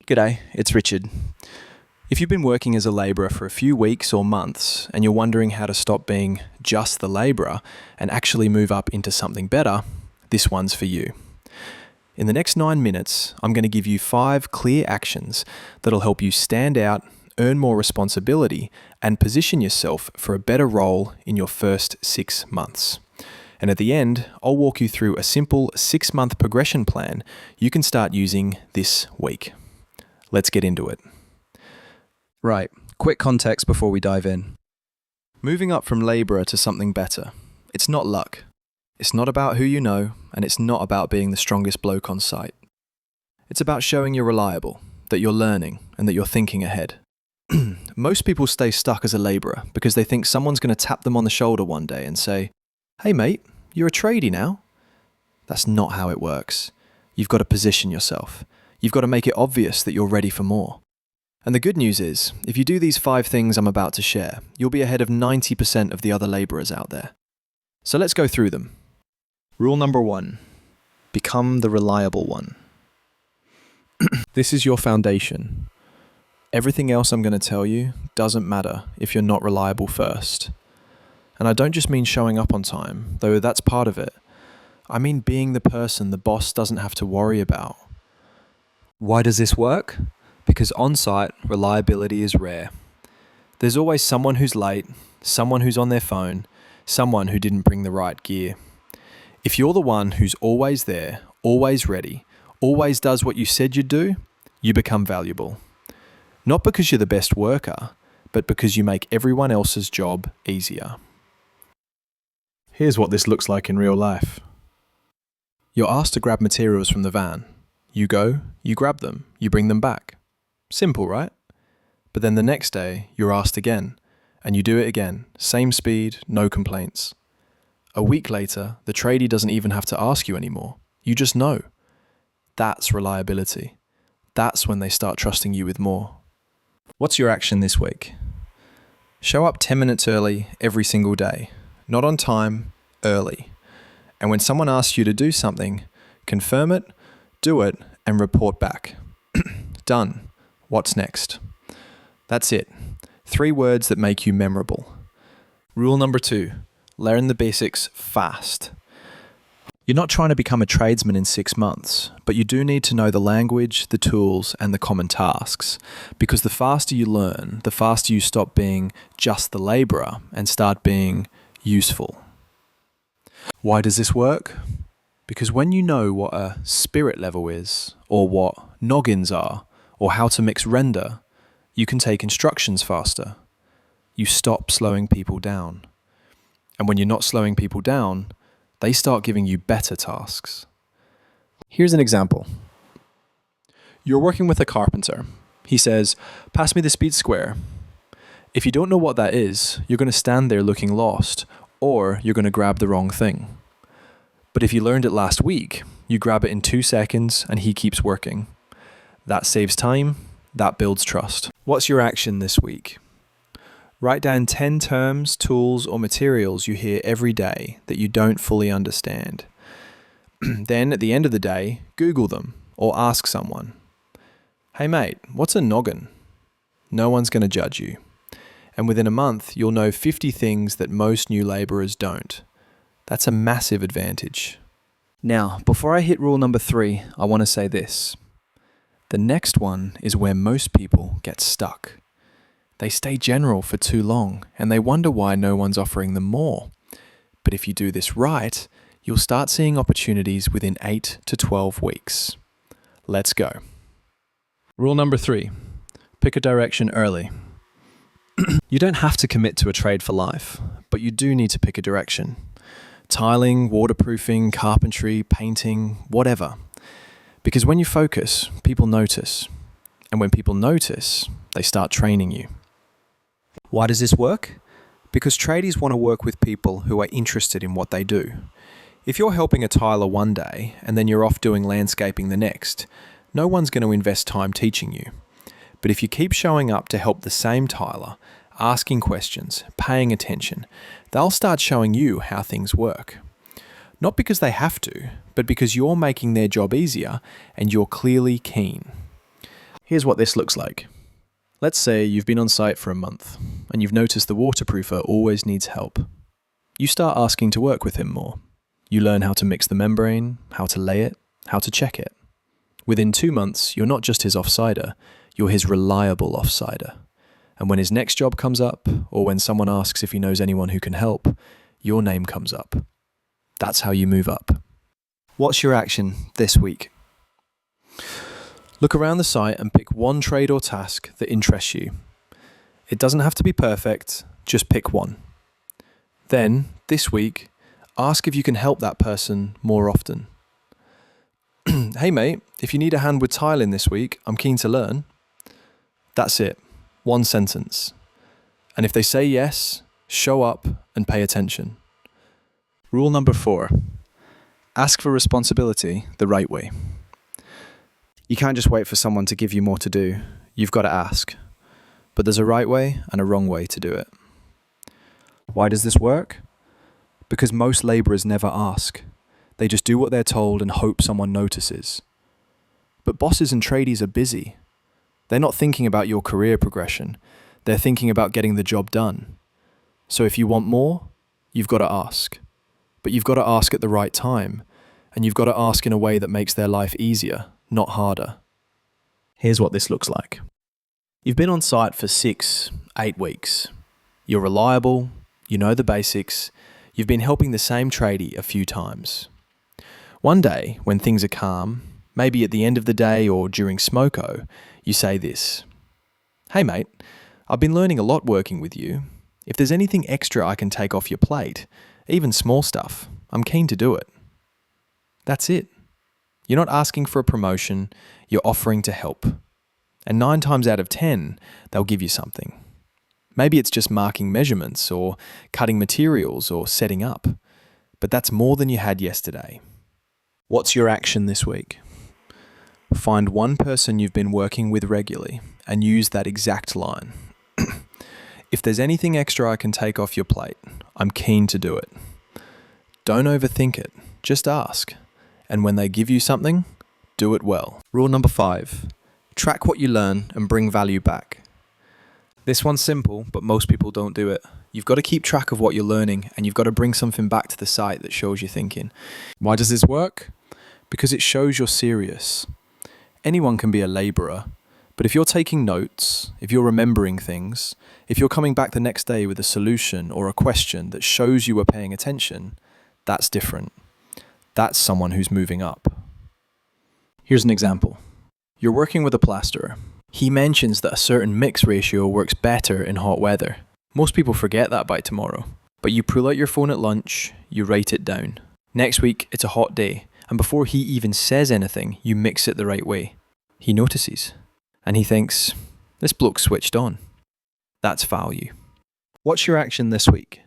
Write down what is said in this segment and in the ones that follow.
G'day, it's Richard. If you've been working as a labourer for a few weeks or months and you're wondering how to stop being just the labourer and actually move up into something better, this one's for you. In the next 9 minutes, I'm going to give you 5 clear actions that'll help you stand out, earn more responsibility, and position yourself for a better role in your first 6 months. And at the end, I'll walk you through a simple 6-month progression plan you can start using this week. Let's get into it. Right, quick context before we dive in. Moving up from labourer to something better. It's not luck. It's not about who you know, and it's not about being the strongest bloke on site. It's about showing you're reliable, that you're learning, and that you're thinking ahead. Most people stay stuck as a labourer because they think someone's going to tap them on the shoulder one day and say, "Hey mate, you're a tradie now." That's not how it works. You've got to position yourself. You've got to make it obvious that you're ready for more. And the good news is, if you do these 5 things I'm about to share, you'll be ahead of 90% of the other labourers out there. So let's go through them. Rule number 1. Become the reliable one. This is your foundation. Everything else I'm going to tell you doesn't matter if you're not reliable first. And I don't just mean showing up on time, though that's part of it. I mean being the person the boss doesn't have to worry about. Why does this work? Because on-site, reliability is rare. There's always someone who's late, someone who's on their phone, someone who didn't bring the right gear. If you're the one who's always there, always ready, always does what you said you'd do, you become valuable. Not because you're the best worker, but because you make everyone else's job easier. Here's what this looks like in real life. You're asked to grab materials from the van. You go, you grab them, you bring them back. Simple, right? But then the next day, you're asked again, and you do it again. Same speed, no complaints. A week later, the tradie doesn't even have to ask you anymore. You just know. That's reliability. That's when they start trusting you with more. What's your action this week? Show up 10 minutes early every single day. Not on time, early. And when someone asks you to do something, confirm it, do it, and report back. Done. What's next? That's it. 3 words that make you memorable. Rule number 2. Learn the basics fast. You're not trying to become a tradesman in 6 months, but you do need to know the language, the tools, and the common tasks. Because the faster you learn, the faster you stop being just the labourer and start being useful. Why does this work? Because when you know what a spirit level is, or what noggins are, or how to mix render, you can take instructions faster. You stop slowing people down. And when you're not slowing people down, they start giving you better tasks. Here's an example. You're working with a carpenter. He says, "Pass me the speed square." If you don't know what that is, you're going to stand there looking lost, or you're going to grab the wrong thing. But if you learned it last week, you grab it in 2 seconds and he keeps working. That saves time, that builds trust. What's your action this week? Write down 10 terms, tools, or materials you hear every day that you don't fully understand. Then, at the end of the day, Google them or ask someone. "Hey mate, what's a noggin?" No one's going to judge you. And within a month, you'll know 50 things that most new labourers don't. That's a massive advantage. Now, before I hit rule number 3, I want to say this. The next one is where most people get stuck. They stay general for too long, and they wonder why no one's offering them more. But if you do this right, you'll start seeing opportunities within 8 to 12 weeks. Let's go. Rule number 3. Pick a direction early. You don't have to commit to a trade for life, but you do need to pick a direction. Tiling, waterproofing, carpentry, painting, whatever. Because when you focus, people notice. And when people notice, they start training you. Why does this work? Because tradies want to work with people who are interested in what they do. If you're helping a tiler one day and then you're off doing landscaping the next, no one's going to invest time teaching you. But if you keep showing up to help the same tiler, asking questions, paying attention, they'll start showing you how things work. Not because they have to, but because you're making their job easier and you're clearly keen. Here's what this looks like. Let's say you've been on site for a month and you've noticed the waterproofer always needs help. You start asking to work with him more. You learn how to mix the membrane, how to lay it, how to check it. Within 2 months, you're not just his offsider, you're his reliable offsider. And when his next job comes up, or when someone asks if he knows anyone who can help, your name comes up. That's how you move up. What's your action this week? Look around the site and pick one trade or task that interests you. It doesn't have to be perfect, just pick one. Then, this week, ask if you can help that person more often. Hey mate, if you need a hand with tiling this week, I'm keen to learn. That's it. One sentence. And if they say yes, show up and pay attention. Rule number 4. Ask for responsibility the right way. You can't just wait for someone to give you more to do. You've got to ask. But there's a right way and a wrong way to do it. Why does this work? Because most labourers never ask. They just do what they're told and hope someone notices. But bosses and tradies are busy. They're not thinking about your career progression. They're thinking about getting the job done. So if you want more, you've got to ask. But you've got to ask at the right time. And you've got to ask in a way that makes their life easier, not harder. Here's what this looks like. You've been on site for 6-8 weeks. You're reliable, you know the basics, you've been helping the same tradie a few times. One day, when things are calm, maybe at the end of the day or during smoko, you say this. Hey mate, I've been learning a lot working with you. If there's anything extra I can take off your plate, even small stuff, I'm keen to do it. That's it. You're not asking for a promotion, you're offering to help. And 9 times out of 10, they'll give you something. Maybe it's just marking measurements or cutting materials or setting up. But that's more than you had yesterday. What's your action this week? Find one person you've been working with regularly and use that exact line. If there's anything extra I can take off your plate, I'm keen to do it. Don't overthink it, just ask. And when they give you something, do it well. Rule number 5, track what you learn and bring value back. This one's simple, but most people don't do it. You've got to keep track of what you're learning and you've got to bring something back to the site that shows you're thinking. Why does this work? Because it shows you're serious. Anyone can be a labourer, but if you're taking notes, if you're remembering things, if you're coming back the next day with a solution or a question that shows you were paying attention, that's different. That's someone who's moving up. Here's an example. You're working with a plasterer. He mentions that a certain mix ratio works better in hot weather. Most people forget that by tomorrow. But you pull out your phone at lunch, you write it down. Next week, it's a hot day, and before he even says anything, you mix it the right way. He notices, and he thinks, this bloke's switched on. That's value. What's your action this week?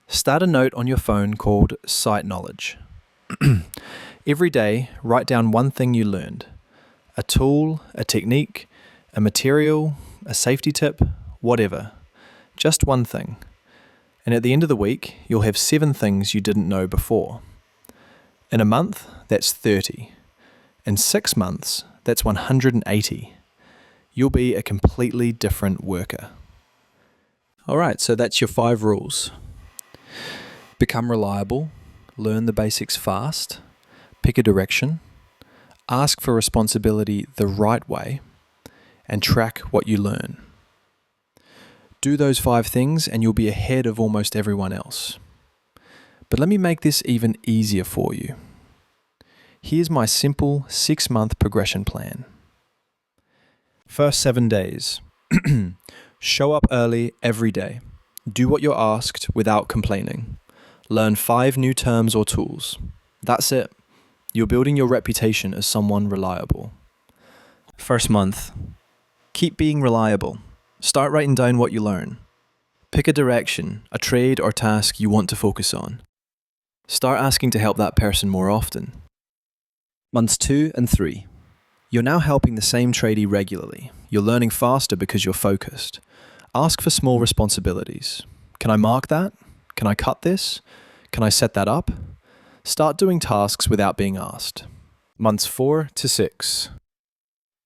Start a note on your phone called Site Knowledge. Every day, write down one thing you learned. A tool, a technique, a material, a safety tip, whatever. Just one thing. And at the end of the week, you'll have 7 things you didn't know before. In a month, that's 30. In 6 months, that's 180. You'll be a completely different worker. Alright, so that's your 5 rules. Become reliable, learn the basics fast, pick a direction, ask for responsibility the right way, and track what you learn. Do those 5 things and you'll be ahead of almost everyone else. But let me make this even easier for you. Here's my simple 6-month progression plan. First 7 days. Show up early every day. Do what you're asked without complaining. Learn 5 new terms or tools. That's it. You're building your reputation as someone reliable. First month. Keep being reliable. Start writing down what you learn. Pick a direction, a trade or task you want to focus on. Start asking to help that person more often. Months 2 and 3. You're now helping the same tradie regularly. You're learning faster because you're focused. Ask for small responsibilities. Can I mark that? Can I cut this? Can I set that up? Start doing tasks without being asked. Months 4 to 6.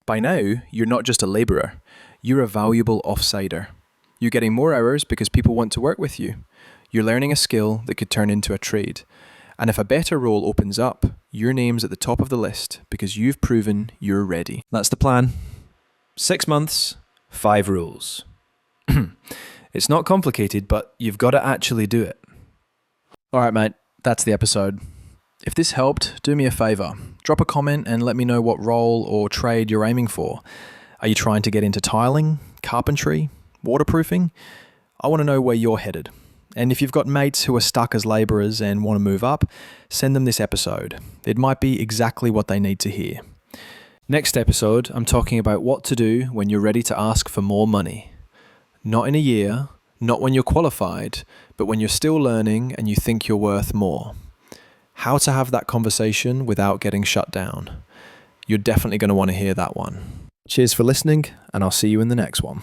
By now, you're not just a labourer, you're a valuable offsider. You're getting more hours because people want to work with you. You're learning a skill that could turn into a trade. And if a better role opens up, your name's at the top of the list because you've proven you're ready. That's the plan. 6 months, 5 rules. It's not complicated, but you've got to actually do it. All right, mate, that's the episode. If this helped, do me a favour. Drop a comment and let me know what role or trade you're aiming for. Are you trying to get into tiling, carpentry, waterproofing? I want to know where you're headed. And if you've got mates who are stuck as labourers and want to move up, send them this episode. It might be exactly what they need to hear. Next episode, I'm talking about what to do when you're ready to ask for more money. Not in a year, not when you're qualified, but when you're still learning and you think you're worth more. How to have that conversation without getting shut down. You're definitely going to want to hear that one. Cheers for listening, and I'll see you in the next one.